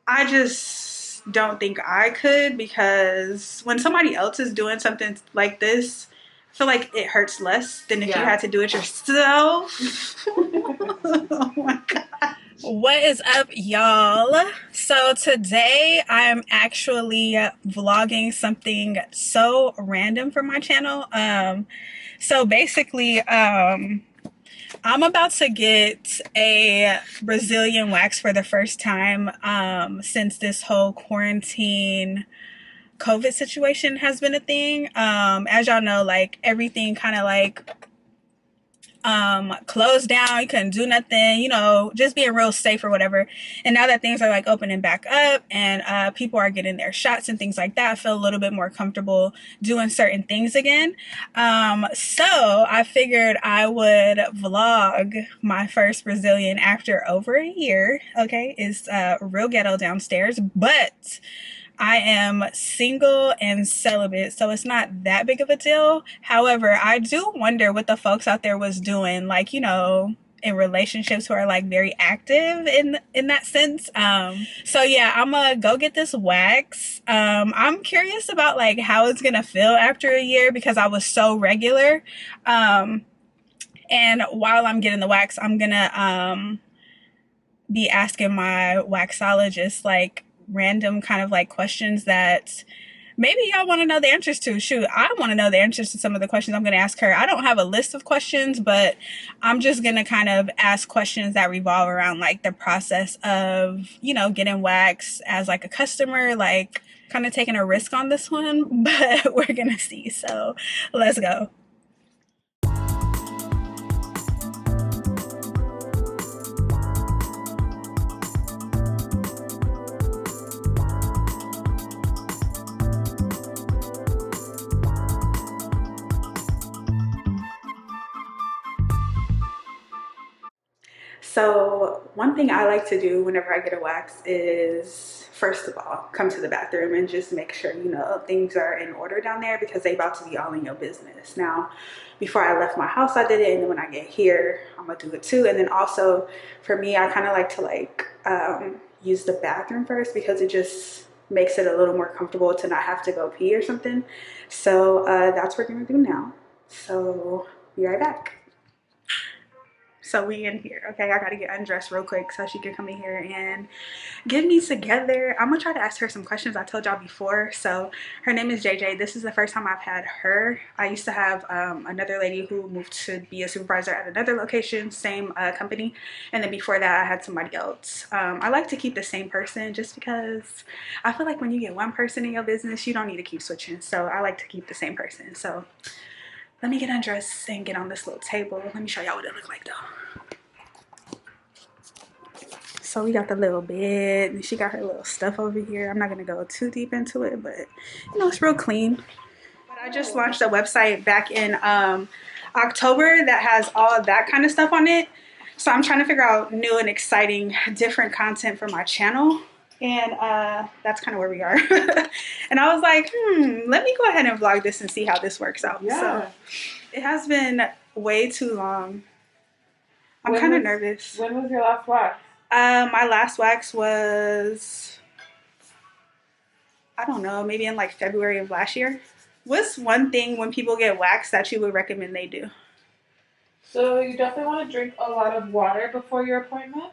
I just don't think I could, because when somebody else is doing something like this, I feel like it hurts less than if you had to do it yourself. Oh my God. What is up, y'all? So today I'm actually vlogging something so random for my channel. So basically, I'm about to get a Brazilian wax for the first time since this whole quarantine COVID situation has been a thing. As y'all know, like everything kind of like closed down. You couldn't do nothing, you know, just being real safe or whatever. And now that things are like opening back up and people are getting their shots and things like that, I feel a little bit more comfortable doing certain things again. So I figured I would vlog my first Brazilian after over a year. Okay, it's real ghetto downstairs, but I am single and celibate, so it's not that big of a deal. However, I do wonder what the folks out there was doing, like, you know, in relationships who are like very active in that sense. So yeah, I'm gonna go get this wax. I'm curious about like how it's gonna feel after a year because I was so regular. And while I'm getting the wax, I'm gonna be asking my waxologist like random kind of like questions that maybe y'all want to know the answers to. Shoot, I want to know the answers to some of the questions I'm going to ask her. I don't have a list of questions, but I'm just going to kind of ask questions that revolve around like the process of, you know, getting wax as like a customer, like kind of taking a risk on this one, but we're going to see. So let's go. So one thing I like to do whenever I get a wax is, first of all, come to the bathroom and just make sure, you know, things are in order down there, because they about to be all in your business. Now, before I left my house, I did it, and then when I get here, I'm gonna do it too. And then also, for me, I kind of like to use the bathroom first, because it just makes it a little more comfortable to not have to go pee or something. So that's what we're gonna do now. So be right back. So we in here. Okay, I gotta get undressed real quick so she can come in here and get me together. I'm gonna try to ask her some questions I told y'all before. So her name is JJ. This is the first time I've had her. I used to have another lady who moved to be a supervisor at another location, same company. And then before that, I had somebody else. I like to keep the same person just because I feel like when you get one person in your business, you don't need to keep switching. So I like to keep the same person. So let me get undressed and get on this little table. Let me show y'all what it looks like though. So we got the little bed, and she got her little stuff over here. I'm not gonna go too deep into it, but you know, it's real clean. But I just launched a website back in October that has all of that kind of stuff on it. So I'm trying to figure out new and exciting different content for my channel. And that's kind of where we are. And I was like, let me go ahead and vlog this and see how this works out. Yeah. So it has been way too long. I'm kind of nervous. When was your last wax? My last wax was, I don't know, maybe in like February of last year. What's one thing when people get waxed that you would recommend they do? So you definitely want to drink a lot of water before your appointment.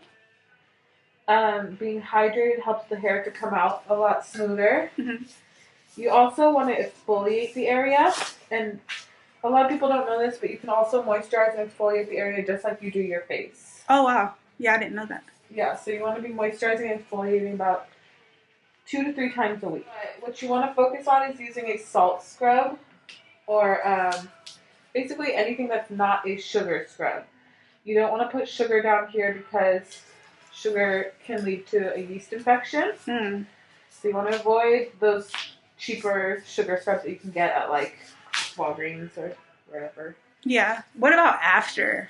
Being hydrated helps the hair to come out a lot smoother. Mm-hmm. You also want to exfoliate the area, and a lot of people don't know this, but you can also moisturize and exfoliate the area just like you do your face. Oh wow, yeah, I didn't know that. Yeah, so you want to be moisturizing and exfoliating about 2 to 3 times a week. But what you want to focus on is using a salt scrub, or basically anything that's not a sugar scrub. You don't want to put sugar down here because sugar can lead to a yeast infection. So you want to avoid those cheaper sugar scrubs that you can get at like Walgreens or wherever. Yeah. What about after?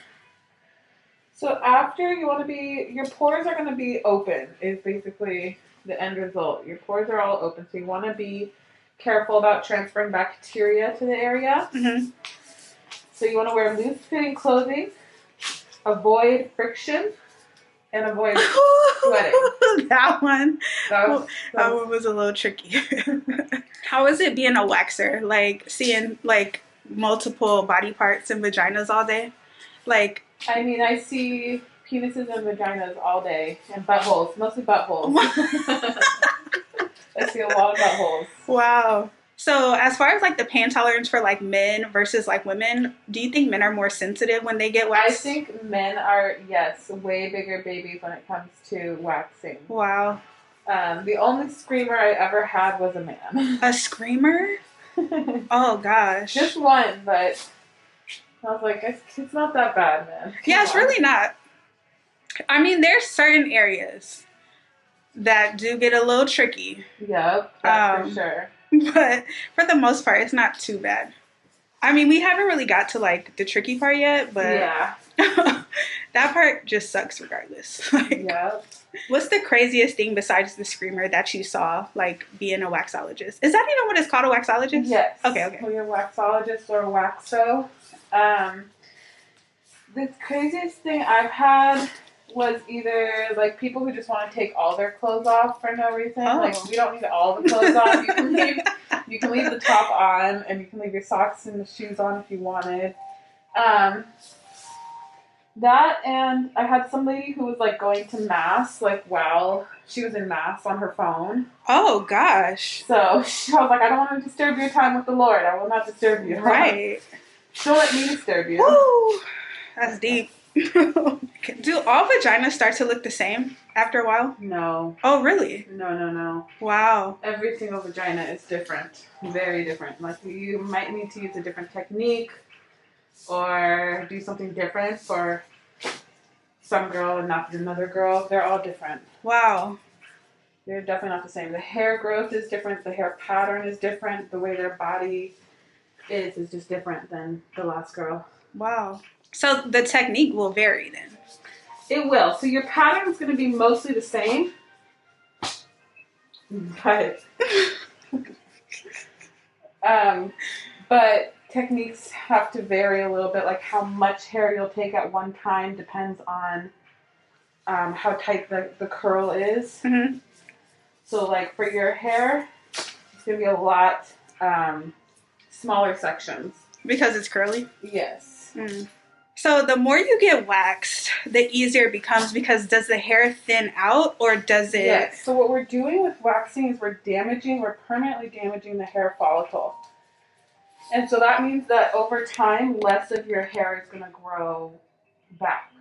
So after, you want to be, your pores are going to be open is basically the end result. Your pores are all open, so you want to be careful about transferring bacteria to the area. Mm-hmm. So you want to wear loose-fitting clothing, avoid friction, and avoid sweating. That one. That was, That one was a little tricky. How is it being a waxer? Like seeing like multiple body parts and vaginas all day? Like, I mean, I see penises and vaginas all day, and buttholes, mostly buttholes. I see a lot of buttholes. wow. So as far as like the pain tolerance for like men versus like women, do you think men are more sensitive when they get waxed? I think men are, yes, way bigger babies when it comes to waxing. Wow. The only screamer I ever had was a man. A screamer? Oh gosh. Just one, but I was like, it's not that bad, man. Yeah, it's really not. I mean, there's certain areas that do get a little tricky. Yep, that's for sure. But for the most part, it's not too bad. I mean, we haven't really got to like the tricky part yet, but yeah, that part just sucks regardless. Like, yep. What's the craziest thing besides the screamer that you saw, like being a waxologist? Is that even what it's called, a waxologist? Yes. Okay. We're a waxologist or a waxo. The craziest thing I've had was either like people who just want to take all their clothes off for no reason. Oh. Like we don't need all the clothes off. You can leave the top on, and you can leave your socks and the shoes on if you wanted. That, and I had some lady who was like going to mass, like while she was in mass on her phone. Oh gosh. So I was like, I don't want to disturb your time with the Lord. I will not disturb you. Right. Don't let me disturb you. Woo. That's deep. Do all vaginas start to look the same after a while? No. Oh, really? No. Wow. Every single vagina is different. Very different. Like you might need to use a different technique or do something different for some girl and not another girl. They're all different. Wow. They're definitely not the same. The hair growth is different. The hair pattern is different. The way their body is just different than the last girl. Wow. So the technique will vary then? It will. So your pattern is going to be mostly the same. But techniques have to vary a little bit. Like how much hair you'll take at one time depends on how tight the curl is. Mm-hmm. So like for your hair, it's going to be a lot smaller sections. Because it's curly? Yes. Mm. So the more you get waxed, the easier it becomes because does the hair thin out or does it? Yes. So what we're doing with waxing is we're permanently damaging the hair follicle. And so that means that over time, less of your hair is going to grow back.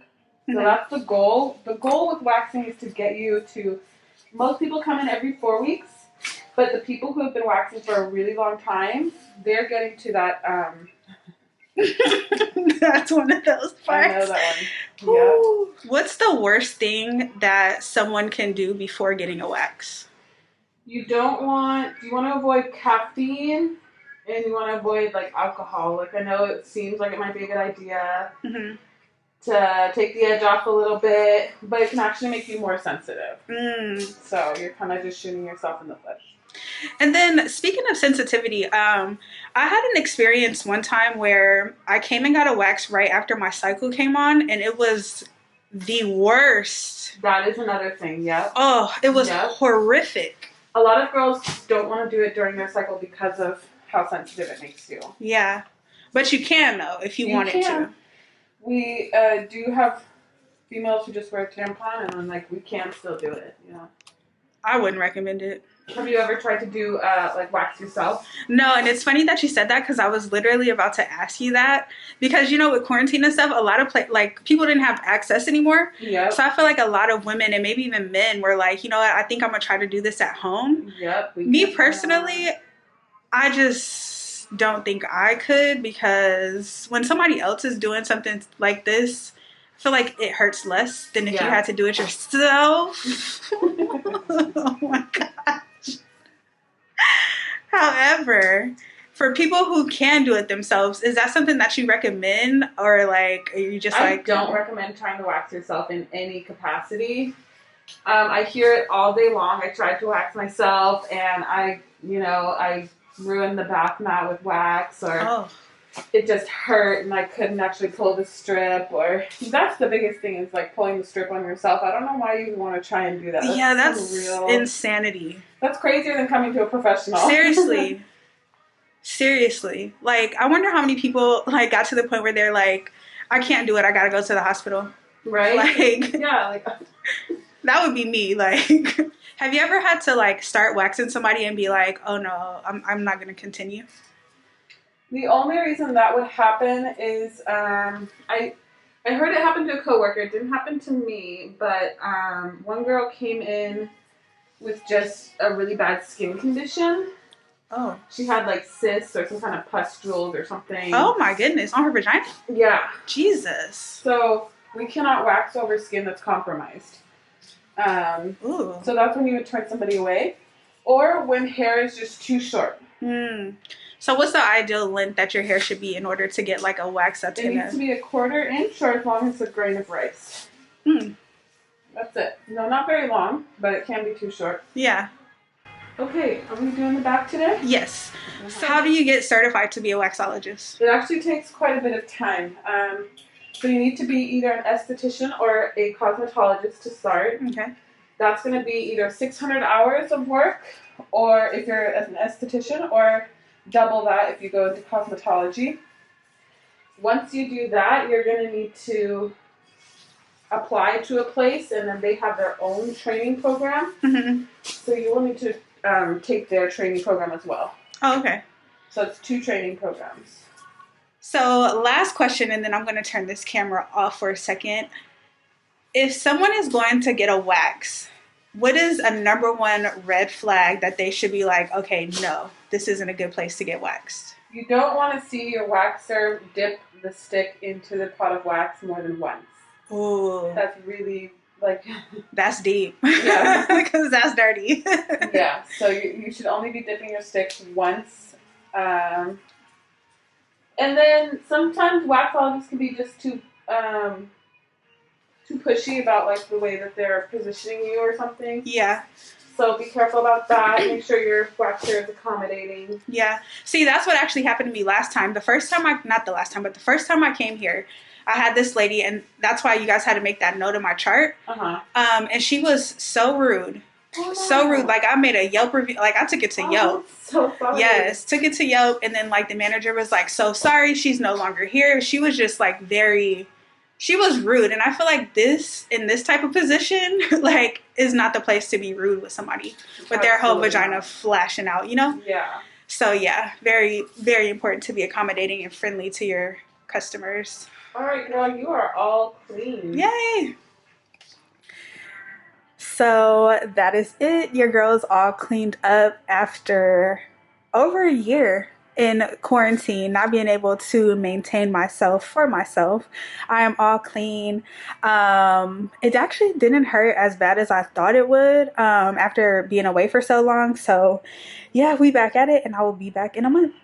So that's the goal. The goal with waxing is to get you to, most people come in every 4 weeks, but the people who have been waxing for a really long time, they're getting to that, that's one of those parts. I know that one. Yeah. What's the worst thing that someone can do before getting a wax? You want to avoid caffeine and you want to avoid like alcohol. Like I know it seems like it might be a good idea to take the edge off a little bit, but it can actually make you more sensitive. So you're kind of just shooting yourself in the foot. And then speaking of sensitivity, I had an experience one time where I came and got a wax right after my cycle came on, and it was the worst. That is another thing, yeah. Oh, it was horrific. A lot of girls don't want to do it during their cycle because of how sensitive it makes you. Yeah. But you can, though, if you wanted to. We do have females who just wear a tampon, and then, like, we can still do it, you know. I wouldn't recommend it. Have you ever tried to do, like, wax yourself? No, and it's funny that you said that because I was literally about to ask you that. Because, you know, with quarantine and stuff, a lot of, people didn't have access anymore. Yep. So I feel like a lot of women and maybe even men were like, you know what, I think I'm going to try to do this at home. Yep. Me personally, I just don't think I could because when somebody else is doing something like this, I feel like it hurts less than if you had to do it yourself. Oh my gosh. However, for people who can do it themselves, is that something that you recommend, or like are you just I don't recommend trying to wax yourself in any capacity. I hear it all day long. I tried to wax myself, and I ruined the bath mat with wax, or it just hurt and I couldn't actually pull the strip, or that's the biggest thing is like pulling the strip on yourself. I don't know why you want to try and do that. Yeah, that's insanity. That's crazier than coming to a professional. Seriously. Seriously. Like, I wonder how many people like got to the point where they're like, I can't do it, I gotta go to the hospital. Right? Like, yeah, like that would be me. Like, have you ever had to like start waxing somebody and be like, oh no, I'm not gonna continue? The only reason that would happen is I heard it happened to a coworker. It didn't happen to me, but one girl came in with just a really bad skin condition. Oh. She had like cysts or some kind of pustules or something. Oh my goodness, on her vagina? Yeah. Jesus. So we cannot wax over skin that's compromised. Ooh. So that's when you would turn somebody away, or when hair is just too short. So what's the ideal length that your hair should be in order to get like a wax that's It needs to be 1/4 inch, or as long as a grain of rice. That's it. No, not very long, but it can be too short. Yeah. Okay, are we doing the back today? Yes. So how do you get certified to be a waxologist? It actually takes quite a bit of time. So you need to be either an esthetician or a cosmetologist to start. Okay. That's going to be either 600 hours of work, or if you're an esthetician, or double that if you go into cosmetology. Once you do that, you're going to need to apply to a place, and then they have their own training program. So you will need to take their training program as well. Oh, okay. So it's 2 training programs. So last question, and then I'm going to turn this camera off for a second. If someone is going to get a wax, what is a #1 red flag that they should be like, okay, no, this isn't a good place to get waxed? You don't want to see your waxer dip the stick into the pot of wax more than once. Ooh. That's really, like... That's deep. Yeah. Because that's dirty. Yeah, so you should only be dipping your stick once. And then sometimes waxologists can be just too pushy about like the way that they're positioning you or something. Yeah. So be careful about that. Make sure your waxer is accommodating. Yeah. See, that's what actually happened to me last time. The first time the first time I came here, I had this lady, and that's why you guys had to make that note in my chart. And she was so rude. Oh, no. So rude. Like, I made a Yelp review. Like, I took it to Yelp. So sorry. Yes, took it to Yelp. And then, like, the manager was like, so sorry, she's no longer here. She was just, like, she was rude. And I feel like in this type of position, like, is not the place to be rude with somebody. With their whole vagina flashing out, you know? Yeah. So, yeah, very, very important to be accommodating and friendly to your customers. All right, girl, you are all clean. Yay! So that is it. Your girl's all cleaned up after over a year in quarantine, not being able to maintain myself for myself. I am all clean. It actually didn't hurt as bad as I thought it would after being away for so long. So yeah, we back at it, and I will be back in a month.